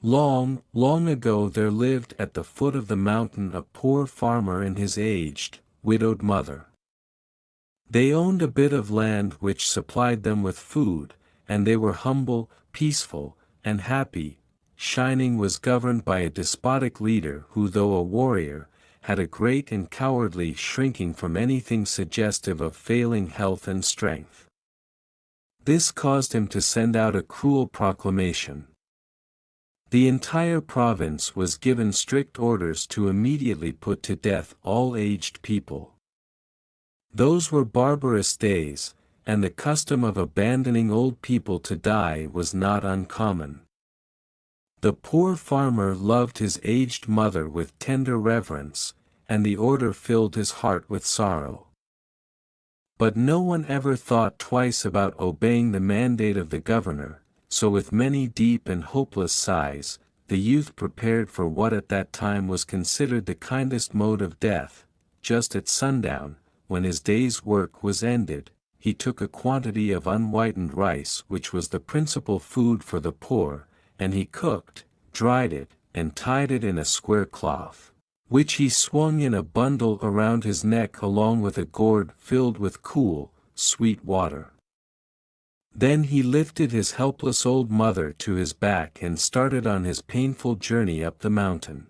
Long, long ago there lived at the foot of the mountain a poor farmer and his aged, widowed mother. They owned a bit of land which supplied them with food, and they were humble, peaceful, and happy. Shining was governed by a despotic leader who, though a warrior, had a great and cowardly shrinking from anything suggestive of failing health and strength. This caused him to send out a cruel proclamation. The entire province was given strict orders to immediately put to death all aged people. Those were barbarous days, and the custom of abandoning old people to die was not uncommon. The poor farmer loved his aged mother with tender reverence, and the order filled his heart with sorrow. But no one ever thought twice about obeying the mandate of the governor, so with many deep and hopeless sighs, the youth prepared for what at that time was considered the kindest mode of death. Just at sundown, when his day's work was ended, he took a quantity of unwhitened rice which was the principal food for the poor, and he cooked, dried it, and tied it in a square cloth, which he swung in a bundle around his neck along with a gourd filled with cool, sweet water. Then he lifted his helpless old mother to his back and started on his painful journey up the mountain.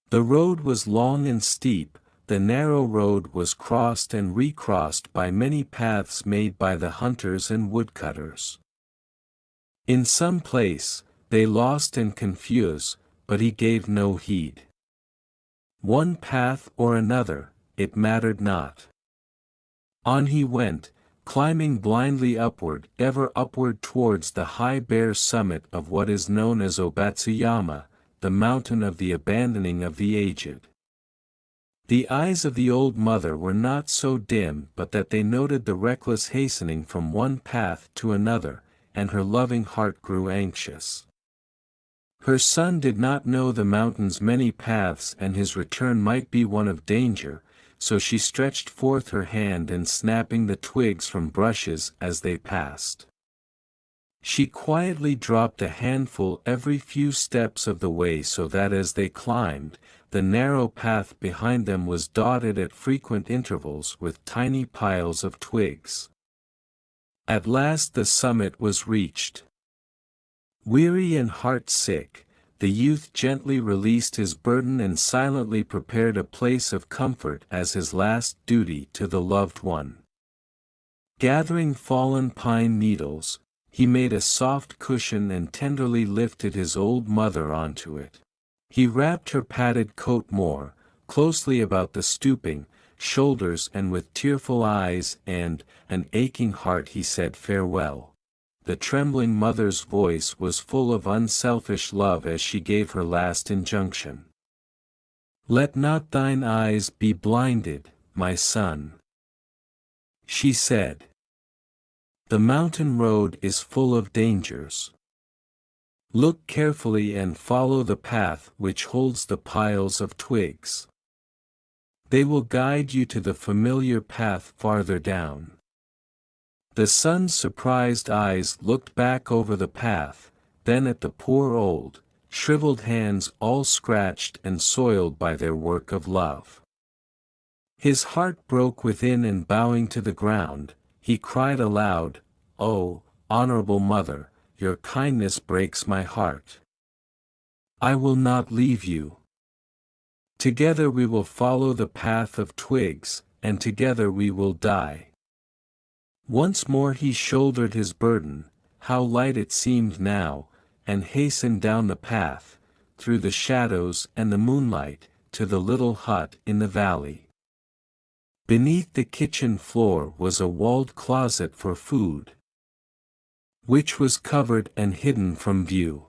The road was long and steep. The narrow road was crossed and recrossed by many paths made by the hunters and woodcutters. In some place, they lost and confused, but he gave no heed. One path or another, it mattered not. On he went, climbing blindly upward, ever upward towards the high bare summit of what is known as Obatsuyama, the mountain of the abandoning of the aged. The eyes of the old mother were not so dim but that they noted the reckless hastening from one path to another, and her loving heart grew anxious. Her son did not know the mountain's many paths and his return might be one of danger, so she stretched forth her hand and snapping the twigs from brushes as they passed. She quietly dropped a handful every few steps of the way so that as they climbed, the narrow path behind them was dotted at frequent intervals with tiny piles of twigs. At last the summit was reached. Weary and heart-sick, the youth gently released his burden and silently prepared a place of comfort as his last duty to the loved one. Gathering fallen pine needles, he made a soft cushion and tenderly lifted his old mother onto it. He wrapped her padded coat more closely about the stooping shoulders and with tearful eyes and an aching heart he said farewell. The trembling mother's voice was full of unselfish love as she gave her last injunction. "Let not thine eyes be blinded, my son," she said. "The mountain road is full of dangers. Look carefully and follow the path which holds the piles of twigs. They will guide you to the familiar path farther down." The son's surprised eyes looked back over the path, then at the poor old, shriveled hands all scratched and soiled by their work of love. His heart broke within and bowing to the ground, he cried aloud, "Oh, honorable mother, your kindness breaks my heart. I will not leave you. Together we will follow the path of twigs, and together we will die." Once more he shouldered his burden, how light it seemed now, and hastened down the path, through the shadows and the moonlight, to the little hut in the valley. Beneath the kitchen floor was a walled closet for food, which was covered and hidden from view.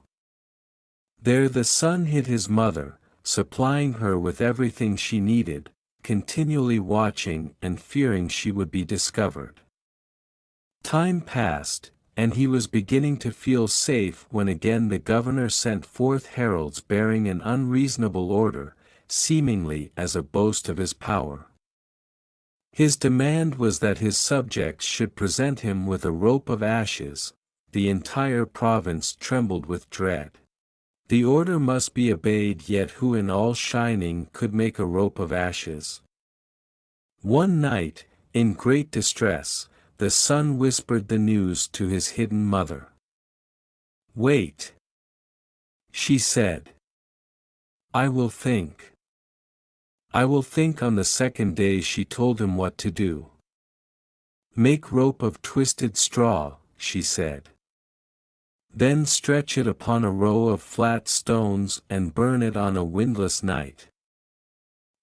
There the son hid his mother, supplying her with everything she needed, continually watching and fearing she would be discovered. Time passed, and he was beginning to feel safe when again the governor sent forth heralds bearing an unreasonable order, seemingly as a boast of his power. His demand was that his subjects should present him with a rope of ashes. The entire province trembled with dread. The order must be obeyed, yet who in all shining could make a rope of ashes? One night, in great distress, the son whispered the news to his hidden mother. "Wait," she said. "I will think." "I will think." On the second day she told him what to do. "Make rope of twisted straw," she said. "Then stretch it upon a row of flat stones and burn it on a windless night."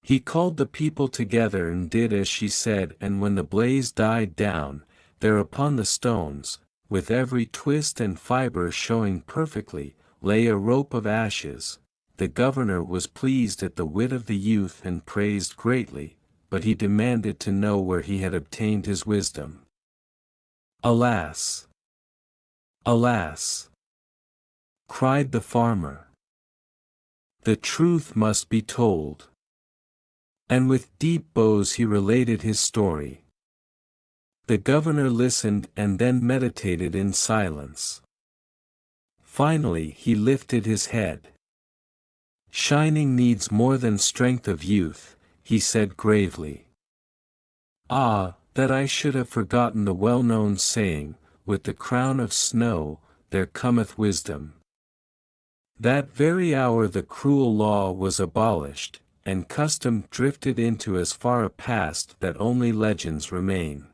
He called the people together and did as she said, and when the blaze died down, there upon the stones, with every twist and fiber showing perfectly, lay a rope of ashes. The governor was pleased at the wit of the youth and praised greatly, but he demanded to know where he had obtained his wisdom. "Alas! Alas!" cried the farmer. "The truth must be told." And with deep bows he related his story. The governor listened and then meditated in silence. Finally he lifted his head. "Shining needs more than strength of youth," he said gravely. "Ah, that I should have forgotten the well-known saying, 'With the crown of snow, there cometh wisdom.'" That very hour the cruel law was abolished, and custom drifted into as far a past that only legends remain.